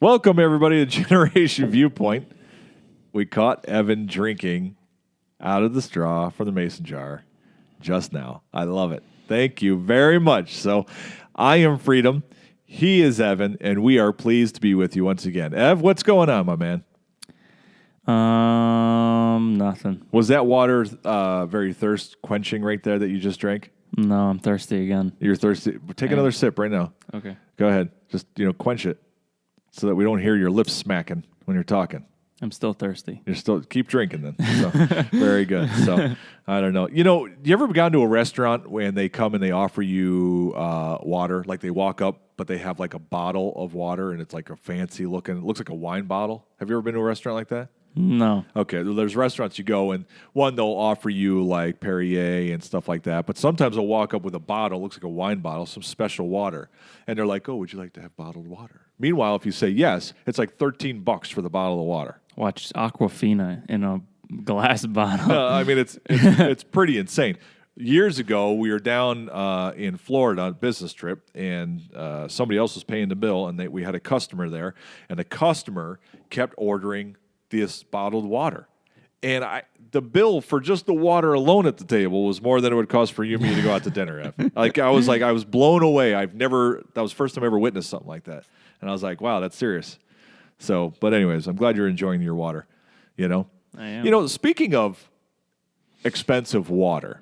Welcome, everybody, to Generation Viewpoint. We caught Evan drinking out of the straw from the mason jar just now. I love it. Thank you very much. So I am Freedom. He is Evan, and we are pleased to be with you once again. Ev, what's going on, my man? Nothing. Was that water very thirst-quenching right there that you just drank? No, I'm thirsty again. You're thirsty? Take another sip right now. Okay. Go ahead. Just, quench it so that we don't hear your lips smacking when you're talking. I'm still thirsty. You're still keep drinking then. So, very good. So I don't know. You ever gone to a restaurant when they come and they offer you water? Like they walk up, but they have like a bottle of water and it's like a fancy looking. It looks like a wine bottle. Have you ever been to a restaurant like that? No. Okay, there's restaurants you go and one they'll offer you like Perrier and stuff like that, but sometimes they'll walk up with a bottle, looks like a wine bottle, some special water, and they're like, "Oh, would you like to have bottled water?" Meanwhile, if you say yes, it's like $13 for the bottle of water. Watch Aquafina in a glass bottle. I mean, it's pretty insane. Years ago, we were down in Florida on a business trip, and somebody else was paying the bill, and we had a customer there, and the customer kept ordering this bottled water. And the bill for just the water alone at the table was more than it would cost for you and me to go out to dinner. I was blown away. That was the first time I ever witnessed something like that. And I was like, wow, that's serious. So, but anyways, I'm glad you're enjoying your water, I am. Speaking of expensive water,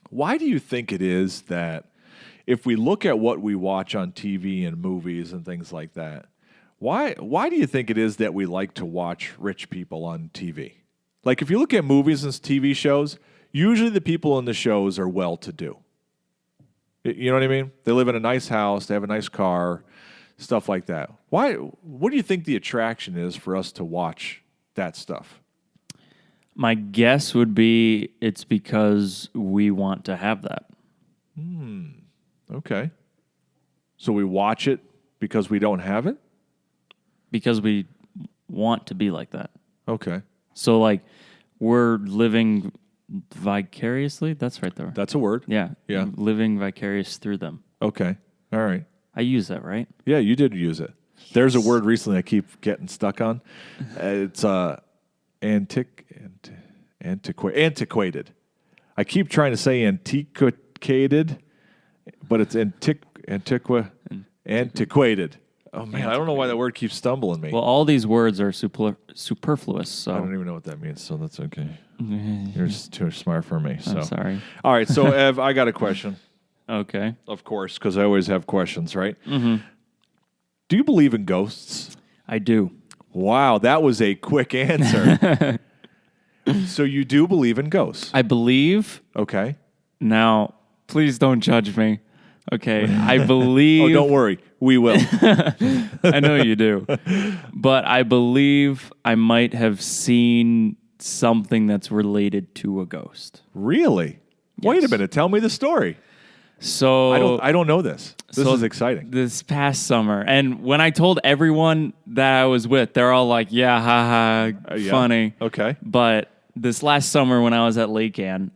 why do you think it is that if we look at what we watch on TV and movies and things like that, why do you think it is that we like to watch rich people on TV? Like if you look at movies and TV shows, usually the people in the shows are well-to-do. You know what I mean? They live in a nice house, they have a nice car, stuff like that. Why? What do you think the attraction is for us to watch that stuff? My guess would be it's because we want to have that. Okay. So we watch it because we don't have it? Because we want to be like that. Okay. So, like, we're living vicariously? That's right there. That's a word. Yeah. Yeah. Living vicarious through them. Okay. All right. I use that, right? Yeah, you did use it. There's a word recently I keep getting stuck on. It's antiquated. I keep trying to say antiquated, but it's antiquated. Oh, man, I don't know why that word keeps stumbling me. Well, all these words are superfluous, so... I don't even know what that means, so that's okay. You're just too smart for me. So. I'm sorry. All right, so, Ev, I got a question. Okay. Of course, because I always have questions, right? Mm-hmm. Do you believe in ghosts? I do. Wow, that was a quick answer. So you do believe in ghosts? I believe... Okay. Now, please don't judge me. Okay, I believe... Oh, don't worry. We will. I know you do. But I believe I might have seen something that's related to a ghost. Really? Yes. Wait a minute. Tell me the story. So I don't know this. This is exciting. This past summer, and when I told everyone that I was with, they're all like, yeah, haha, funny. Okay. But this last summer when I was at Lake Ann,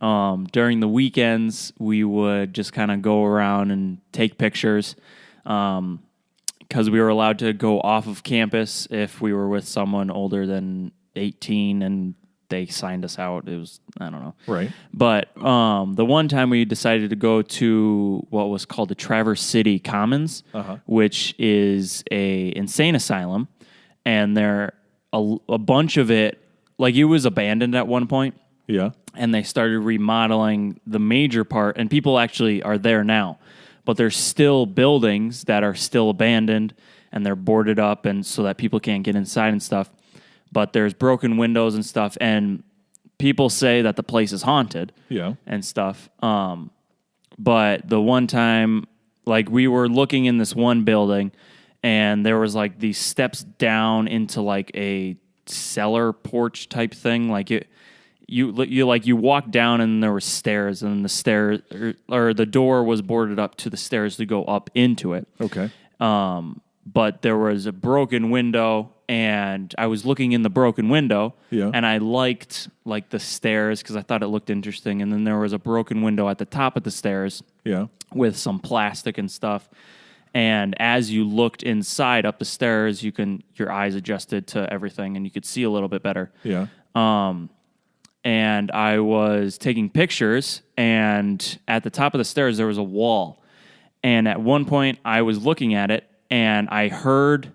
during the weekends, we would just kind of go around and take pictures because we were allowed to go off of campus if we were with someone older than 18 and they signed us out. It was, I don't know. Right. But the one time we decided to go to what was called the Traverse City Commons, which is a insane asylum, and there a bunch of it, like it was abandoned at one point. Yeah. And they started remodeling the major part, and people actually are there now. But there's still buildings that are still abandoned, and they're boarded up, and so that people can't get inside and stuff. But there's broken windows and stuff, and people say that the place is haunted. Yeah. And stuff. But the one time, like we were looking in this one building, and there was like these steps down into like a cellar porch type thing. Like you walk down and there were stairs, and the stairs or the door was boarded up to the stairs to go up into it. Okay. But there was a broken window, and I was looking in the broken window, and I liked like the stairs because I thought it looked interesting. And then there was a broken window at the top of the stairs, with some plastic and stuff. And as you looked inside up the stairs, your eyes adjusted to everything and you could see a little bit better. Yeah. And I was taking pictures, and at the top of the stairs, there was a wall. And at one point, I was looking at it, and I heard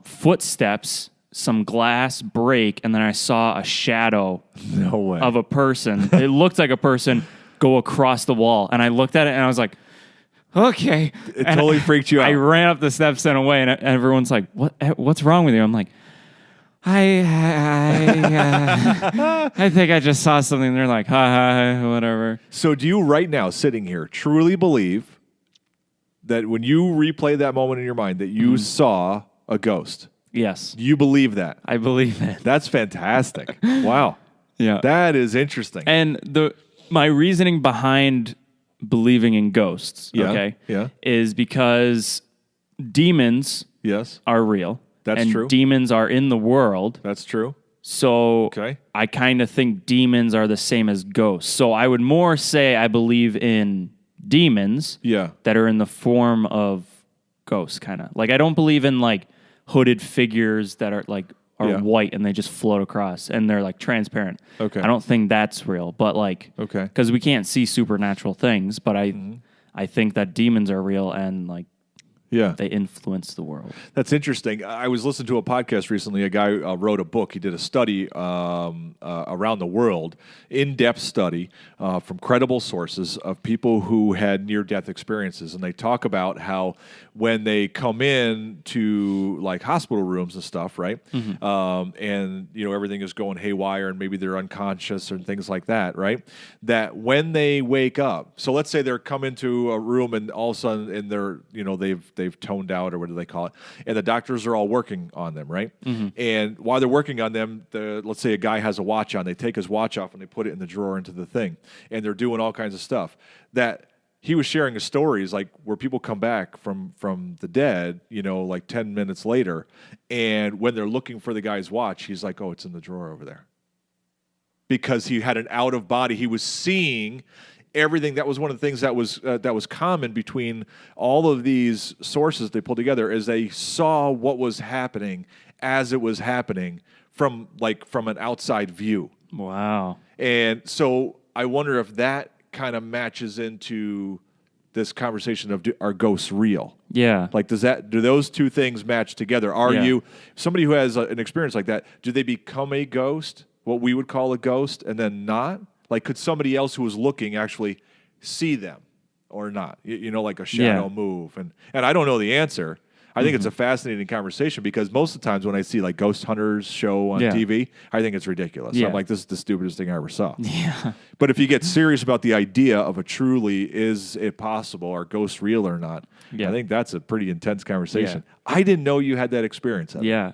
footsteps, some glass break, and then I saw a shadow No way. of a person. It looked like a person go across the wall. And I looked at it, and I was like, okay. It totally freaked you out. I ran up the steps and away, and everyone's like, what's wrong with you? I'm like, I think I just saw something. They're like, ha, whatever. So do you right now, sitting here, truly believe that when you replay that moment in your mind that you saw a ghost? Yes. You believe that? I believe it. That's fantastic. Wow. Yeah. That is interesting. And my reasoning behind believing in ghosts, Yeah. Yeah. is because demons Yes. are real. That's and true. Demons are in the world. That's true. So Okay. I kind of think demons are the same as ghosts. So I would more say I believe in demons Yeah. that are in the form of ghosts, kind of. Like I don't believe in like hooded figures that are Yeah. white and they just float across and they're like transparent. Okay. I don't think that's real, but like Okay. because we can't see supernatural things, but I think that demons are real and like Yeah. they influence the world. That's interesting. I was listening to a podcast recently. A guy wrote a book. He did a study around the world, in-depth study from credible sources of people who had near-death experiences. And they talk about how when they come in to like hospital rooms and stuff, right? And everything is going haywire and maybe they're unconscious and things like that, right? That when they wake up, so let's say they're come into a room and all of a sudden and they're they've toned out, or what do they call it? And the doctors are all working on them, right? And while they're working on them, let's say a guy has a watch on. They take his watch off and they put it in the drawer into the thing. And they're doing all kinds of stuff. That he was sharing a stories like where people come back from the dead, like 10 minutes later. And when they're looking for the guy's watch, he's like, oh, it's in the drawer over there. Because he had an out of body. He was seeing everything. That was one of the things that was common between all of these sources they pulled together, is they saw what was happening as it was happening from an outside view. Wow. And so I wonder if that kind of matches into this conversation of are ghosts real? Yeah. Like, do those two things match together? Are Yeah. you somebody who has an experience like that? Do they become a ghost, what we would call a ghost, and then not? Like, could somebody else who was looking actually see them or not? Like a shadow move. And I don't know the answer. I think it's a fascinating conversation because most of the times when I see like Ghost Hunters show on TV, I think it's ridiculous. Yeah. I'm like, this is the stupidest thing I ever saw. Yeah. But if you get serious about the idea of is it possible, are ghosts real or not, I think that's a pretty intense conversation. Yeah. I didn't know you had that experience. Yeah.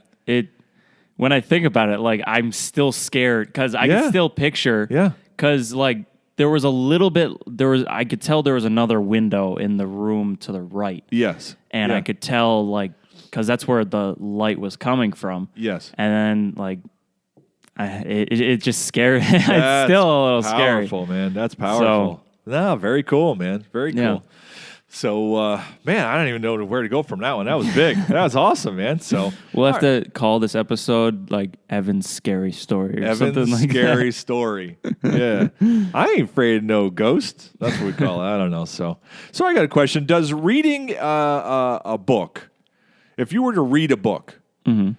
When I think about it, like I'm still scared because I can still picture. Yeah. Because like there was a little bit, I could tell there was another window in the room to the right. Yes. And I could tell like, because that's where the light was coming from. Yes. And then like, it just scared. It's That's still a little scary. Powerful, man. That's powerful. No, very cool, man. Very cool. Yeah. So, man, I don't even know where to go from that one. That was big. That was awesome, man. So We'll have to call this episode like Evan's scary story or something Evan's like scary that. story. Yeah. I ain't afraid of no ghost. That's what we call it. I don't know. So I got a question. Does reading a book, if you were to read a book, do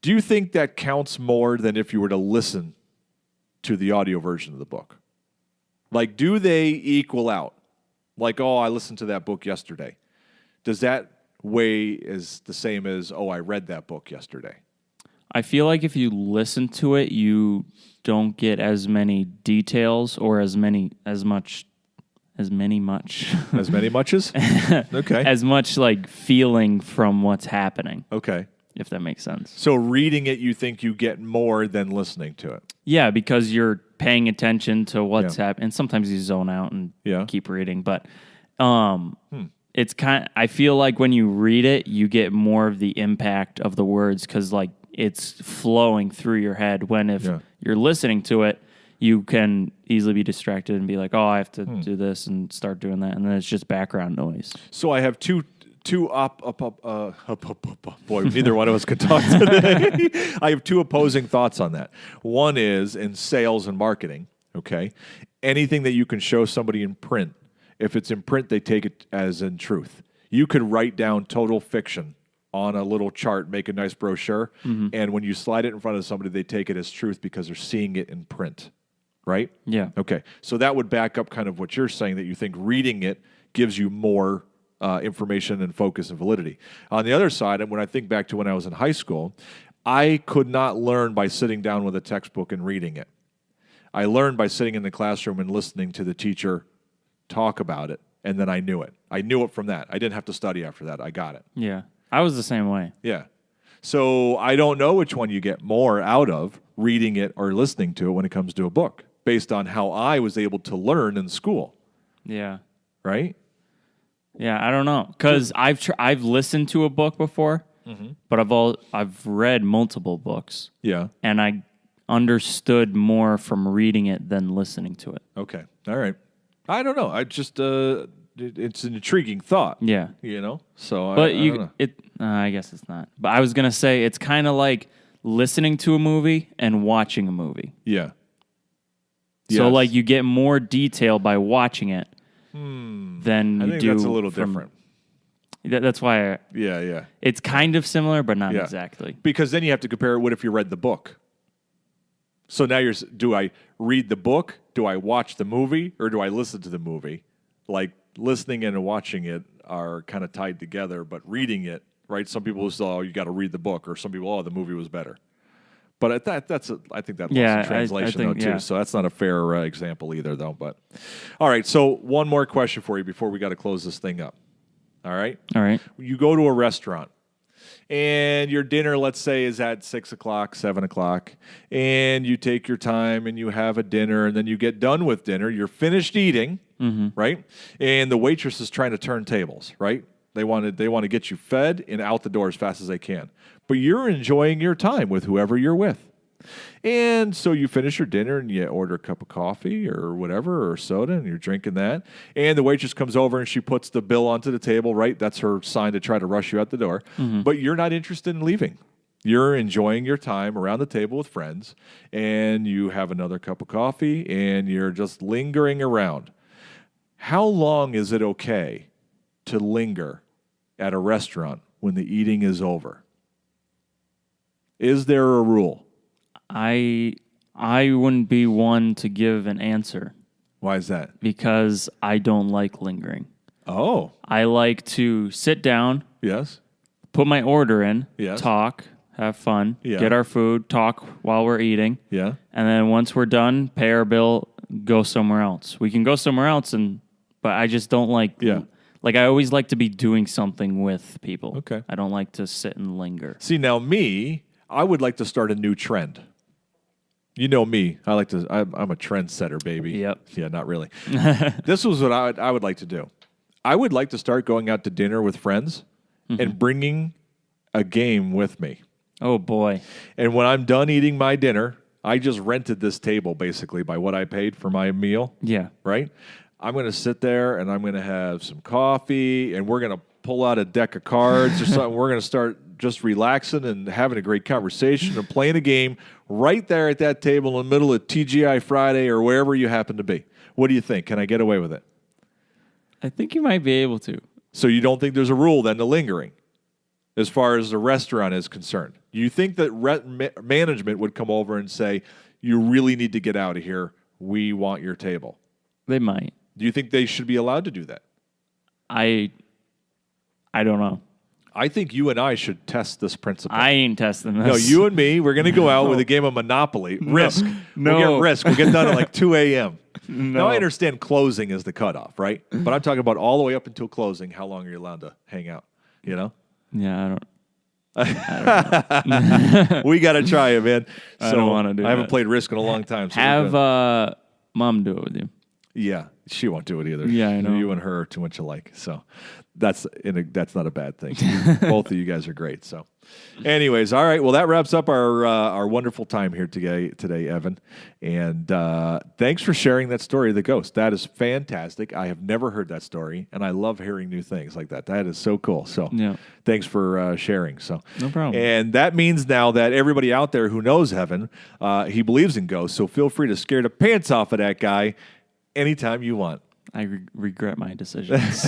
you think that counts more than if you were to listen to the audio version of the book? Like, do they equal out? Like, oh, I listened to that book yesterday. Does that weigh as the same as, oh, I read that book yesterday? I feel like if you listen to it, you don't get as many details or as many muches? As many muches? Okay. As much like feeling from what's happening. Okay. If that makes sense. So reading it, you think you get more than listening to it? Yeah, because you're paying attention to what's happening. And sometimes you zone out and keep reading. But it's I feel like when you read it, you get more of the impact of the words because like it's flowing through your head. When if you're listening to it, you can easily be distracted and be like, oh, I have to do this and start doing that. And then it's just background noise. So I have two boy, neither one of us could talk today. I have two opposing thoughts on that. One is in sales and marketing, okay? Anything that you can show somebody in print, if it's in print, they take it as in truth. You could write down total fiction on a little chart, make a nice brochure, and when you slide it in front of somebody, they take it as truth because they're seeing it in print, right? Yeah. Okay, so that would back up kind of what you're saying, that you think reading it gives you more information and focus and validity. On the other side, and when I think back to when I was in high school, I could not learn by sitting down with a textbook and reading it. I learned by sitting in the classroom and listening to the teacher talk about it, and then I knew it. I knew it from that. I didn't have to study after that. I got it. Yeah. I was the same way. Yeah. So I don't know which one you get more out of, reading it or listening to it when it comes to a book, based on how I was able to learn in school. Yeah. Right? Yeah, I don't know, because I've listened to a book before, but I've read multiple books. Yeah. And I understood more from reading it than listening to it. Okay. All right. I don't know. I just it's an intriguing thought. Yeah. You know? So But I don't know. I guess it's not. But I was gonna say it's kind of like listening to a movie and watching a movie. Yeah. So Yes. like you get more detail by watching it than I you think do. that's a little different. That's why Yeah. it's kind of similar, but not Yeah. exactly. Because then you have to compare it. What if you read the book? So now do I read the book? Do I watch the movie? Or do I listen to the movie? Like listening and watching it are kind of tied together, but reading it, right? Some people will say, oh, you got to read the book. Or some people, oh, the movie was better. But I think that lost in translation, I think, though, too. yeah. So that's not a fair example either, though. But all right, so one more question for you before we got to close this thing up. All right? All right. You go to a restaurant, and your dinner, let's say, is at 6 o'clock, 7 o'clock, and you take your time and you have a dinner, and then you get done with dinner. You're finished eating, right? And the waitress is trying to turn tables, right? They want to get you fed and out the door as fast as they can. But you're enjoying your time with whoever you're with. And so you finish your dinner and you order a cup of coffee or whatever, or soda, and you're drinking that. And the waitress comes over and she puts the bill onto the table, right? That's her sign to try to rush you out the door. But you're not interested in leaving. You're enjoying your time around the table with friends, and you have another cup of coffee, and you're just lingering around. How long is it okay to linger at a restaurant when the eating is over? Is there a rule? I wouldn't be one to give an answer Why is that? because I don't like lingering. Oh, I like to sit down, yes. put my order in, Yes. talk, have fun, Yeah. get our food, talk while we're eating, Yeah. and then once we're done, pay our bill, go somewhere else. We can go somewhere else, but I just don't like. Yeah. Like I always like to be doing something with people. Okay. I don't like to sit and linger. See, now I would like to start a new trend. You know me. I'm a trendsetter, baby. Yep. Yeah, not really. This was what I would like to do. I would like to start going out to dinner with friends and bringing a game with me. Oh boy. And when I'm done eating my dinner, I just rented this table basically by what I paid for my meal. Yeah. Right? I'm going to sit there and I'm going to have some coffee and we're going to pull out a deck of cards or something. We're going to start just relaxing and having a great conversation and playing a game right there at that table in the middle of TGI Friday or wherever you happen to be. What do you think? Can I get away with it? I think you might be able to. So you don't think there's a rule then to lingering as far as the restaurant is concerned? You think that management would come over and say, you really need to get out of here. We want your table. They might. Do you think they should be allowed to do that? I don't know. I think you and I should test this principle. I ain't testing this. No, you and me, we're going to go out with a game of Monopoly. Risk. No. We'll get Risk. We'll get done at like 2 a.m. No. Now, I understand closing is the cutoff, right? But I'm talking about all the way up until closing, how long are you allowed to hang out, you know? Yeah, I don't. We got to try it, man. I don't wanna do I haven't that. played Risk in a long time. So Have mom do it with you. yeah. She won't do it either. Yeah, I know. You and her are too much alike. So that's not a bad thing. Both of you guys are great. So anyways, all right. Well, that wraps up our wonderful time here today, Evan. And thanks for sharing that story of the ghost. That is fantastic. I have never heard that story, and I love hearing new things like that. That is so cool. So thanks for sharing. So no problem. And that means now that everybody out there who knows Evan, he believes in ghosts. So feel free to scare the pants off of that guy anytime you want. I regret my decisions.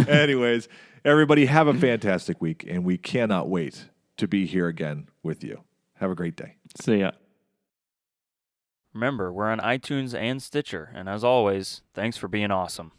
Anyways, everybody have a fantastic week, and we cannot wait to be here again with you. Have a great day. See ya. Remember, we're on iTunes and Stitcher, and as always, thanks for being awesome.